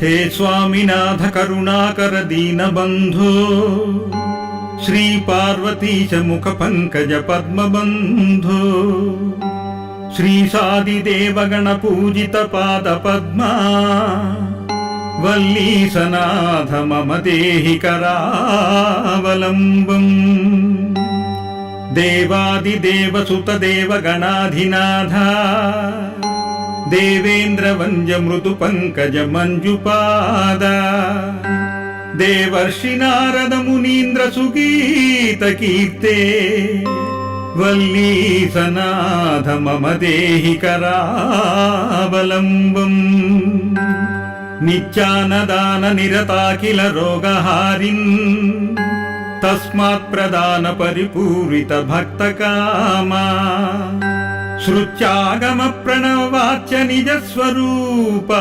हे स्वामिनाथ करुणाकर दीनबन्धो श्री पार्वतीश मुख पंकज पद्मबन्धो श्री सादिदेवगण पूजित पाद पद्मा वल्लीसनाथ मम देहि करावलम्बम् देवादिदेवसुत देवगणाधिनाथ देवेन्द्र वन्द्य मृदु पंकज मंजुपाद देवर्षि नारद मुनीन्द्र सुगीत कीर्ते वल्लीसनाथ मम देहि करावलम्बम् नित्यानदान निरताखिल रोगहारिन् तस्मात् प्रदान परिपूरित भक्त कामा श्रुत्यागम प्रणववाच्य निज स्वरूप